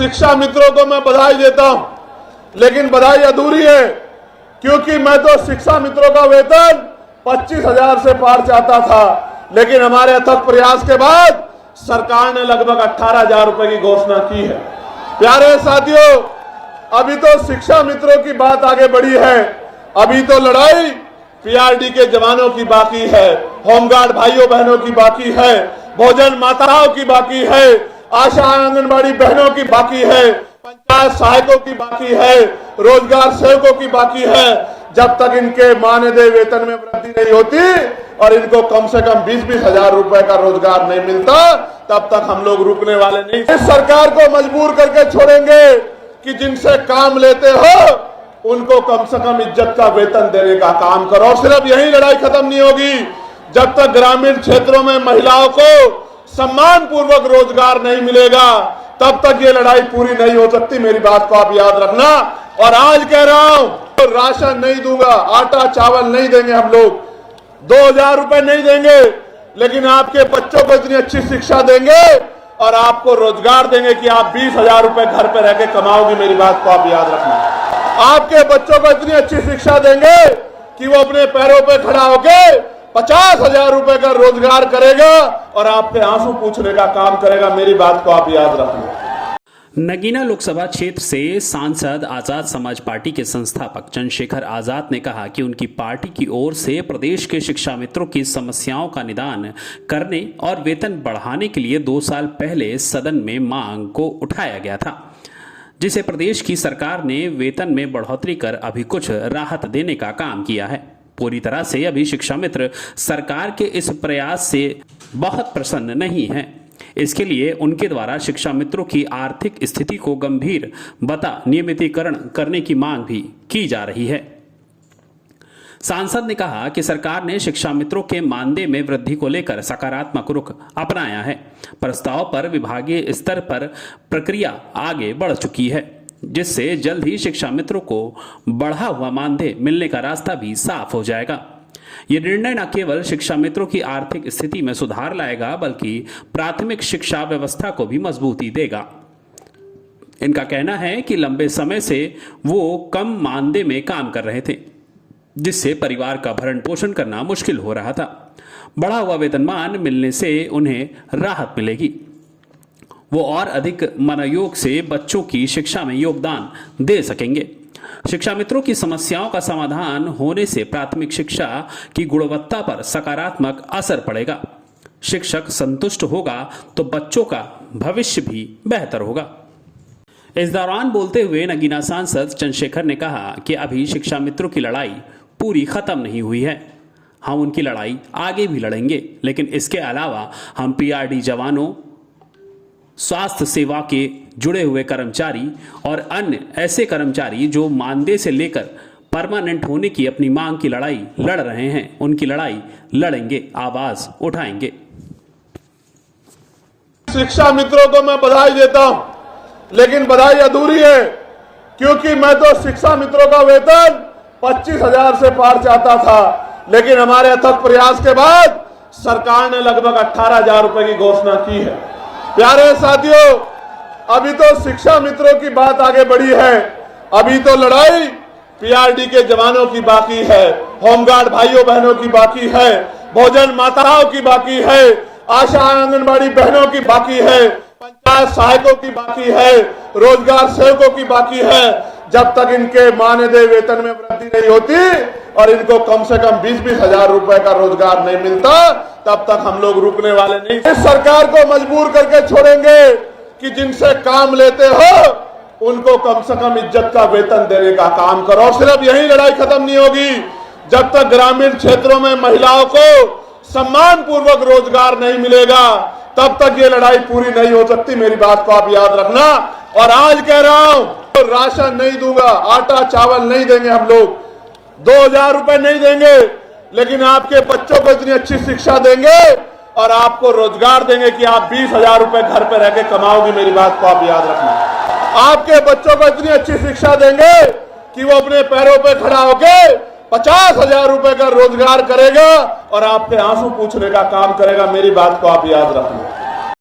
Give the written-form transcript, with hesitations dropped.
शिक्षा मित्रों को मैं बधाई देता हूं, लेकिन बधाई अधूरी है, क्योंकि मैं तो शिक्षा मित्रों का वेतन 25,000 से पार चाहता था, लेकिन हमारे अथक प्रयास के बाद सरकार ने लगभग 18,000 रुपए की घोषणा की है। प्यारे साथियों, अभी तो शिक्षा मित्रों की बात आगे बढ़ी है, अभी तो लड़ाई पीआरडी के जवानों की बाकी है, होमगार्ड भाइयों बहनों की बाकी है, भोजन माताओं की बाकी है, आशा आंगनबाड़ी बहनों की बाकी है, पंचायत सहायकों की बाकी है, रोजगार सेवकों की बाकी है। जब तक इनके मानदेय वेतन में वृद्धि नहीं होती और इनको कम से कम 20-20 हजार रुपए का रोजगार नहीं मिलता, तब तक हम लोग रुकने वाले नहीं। इस सरकार को मजबूर करके छोड़ेंगे कि जिनसे काम लेते हो उनको कम से कम इज्जत का वेतन देने का काम करो। और सिर्फ यही लड़ाई खत्म नहीं होगी जब तक ग्रामीण क्षेत्रों में महिलाओं को सम्मान पूर्वक रोजगार नहीं मिलेगा, तब तक ये लड़ाई पूरी नहीं हो सकती। मेरी बात को आप याद रखना। और आज कह रहा हूं, तो राशन नहीं दूंगा, आटा चावल नहीं देंगे, हम लोग 2,000 रुपए नहीं देंगे, लेकिन आपके बच्चों को इतनी अच्छी शिक्षा देंगे और आपको रोजगार देंगे कि आप 20,000 रुपए घर पे रह के कमाओगे। मेरी बात को आप याद रखना। आपके बच्चों को इतनी अच्छी शिक्षा देंगे कि वो अपने पैरों पे खड़ा होके 50,000 रुपए का रोजगार करेगा और आपके आंसू पूछने का काम करेगा। मेरी बात को आप याद रखना। नगीना लोकसभा क्षेत्र से सांसद आजाद समाज पार्टी के संस्थापक चंद्रशेखर आजाद ने कहा कि उनकी पार्टी की ओर से प्रदेश के शिक्षा मित्रों की समस्याओं का निदान करने और वेतन बढ़ाने के लिए 2 साल पहले सदन में मांग को उठाया गया था, जिसे प्रदेश की सरकार ने वेतन में बढ़ोतरी कर अभी कुछ राहत देने का काम किया है। पूरी तरह से अभी शिक्षा मित्र सरकार के इस प्रयास से बहुत प्रसन्न नहीं हैं। इसके लिए उनके द्वारा शिक्षा मित्रों की आर्थिक स्थिति को गंभीर बता नियमितीकरण करने की मांग भी की जा रही है। सांसद ने कहा कि सरकार ने शिक्षा मित्रों के मानदेय में वृद्धि को लेकर सकारात्मक रुख अपनाया है। प्रस्ताव पर विभागीय स्तर पर प्रक्रिया आगे बढ़ चुकी है, जिससे जल्द ही शिक्षा मित्रों को बढ़ा हुआ मानदेय मिलने का रास्ता भी साफ हो जाएगा। ये निर्णय न केवल शिक्षा मित्रों की आर्थिक स्थिति में सुधार लाएगा, बल्कि प्राथमिक शिक्षा व्यवस्था को भी मजबूती देगा। इनका कहना है कि लंबे समय से वो कम मानदेय में काम कर रहे थे, जिससे परिवार का भरण पोषण करना मुश्किल हो रहा था। बढ़ा हुआ वेतनमान मिलने से उन्हें राहत मिलेगी। वो और अधिक मनोयोग से बच्चों की शिक्षा में योगदान दे सकेंगे। शिक्षा मित्रों की समस्याओं का समाधान होने से प्राथमिक शिक्षा की गुणवत्ता पर सकारात्मक असर पड़ेगा। शिक्षक संतुष्ट होगा तो बच्चों का भविष्य भी बेहतर होगा। इस दौरान बोलते हुए नगीना सांसद चंद्रशेखर ने कहा कि अभी शिक्षा मित्रों की लड़ाई पूरी खत्म नहीं हुई है। हम उनकी लड़ाई आगे भी लड़ेंगे, लेकिन इसके अलावा हम पीआरडी जवानों, स्वास्थ्य सेवा के जुड़े हुए कर्मचारी और अन्य ऐसे कर्मचारी जो मानदेय से लेकर परमानेंट होने की अपनी मांग की लड़ाई लड़ रहे हैं, उनकी लड़ाई लड़ेंगे, आवाज उठाएंगे। शिक्षा मित्रों को मैं बधाई देता हूं, लेकिन बधाई अधूरी है, क्योंकि मैं तो शिक्षा मित्रों का वेतन 25,000 से पार चाहता था, लेकिन हमारे अथक प्रयास के बाद सरकार ने लगभग 18,000 रुपए की घोषणा की है। प्यारे साथियों, अभी तो शिक्षा मित्रों की बात आगे बढ़ी है, अभी तो लड़ाई पीआरडी के जवानों की बाकी है, होमगार्ड भाइयों बहनों की बाकी है, भोजन माताओं की बाकी है, आशा आंगनबाड़ी बहनों की बाकी है, पंचायत सहायकों की बाकी है, रोजगार सेवकों की बाकी है। जब तक इनके मानदेय वेतन में वृद्धि नहीं होती और इनको कम से कम 20-20 हजार रुपए का रोजगार नहीं मिलता, तब तक हम लोग रुकने वाले नहीं। इस सरकार को मजबूर करके छोड़ेंगे कि जिनसे काम लेते हो उनको कम से कम इज्जत का वेतन देने का काम करो। और सिर्फ यही लड़ाई खत्म नहीं होगी जब तक ग्रामीण क्षेत्रों में महिलाओं को सम्मान पूर्वक रोजगार नहीं मिलेगा, तब तक ये लड़ाई पूरी नहीं हो सकती। मेरी बात को आप याद रखना। और आज कह रहा हूं, तो राशन नहीं दूंगा, आटा चावल नहीं देंगे, हम लोग 2,000 रुपए नहीं देंगे, लेकिन आपके बच्चों को इतनी अच्छी शिक्षा देंगे और आपको रोजगार देंगे कि आप 20,000 रुपए घर पे रह के कमाओगे। मेरी बात को आप याद रखना। आपके बच्चों को इतनी अच्छी शिक्षा देंगे कि वो अपने पैरों पे खड़ा होके 50,000 रुपए का रोजगार करेगा और आपके आंसू पूछने का काम करेगा। मेरी बात को आप याद रखना।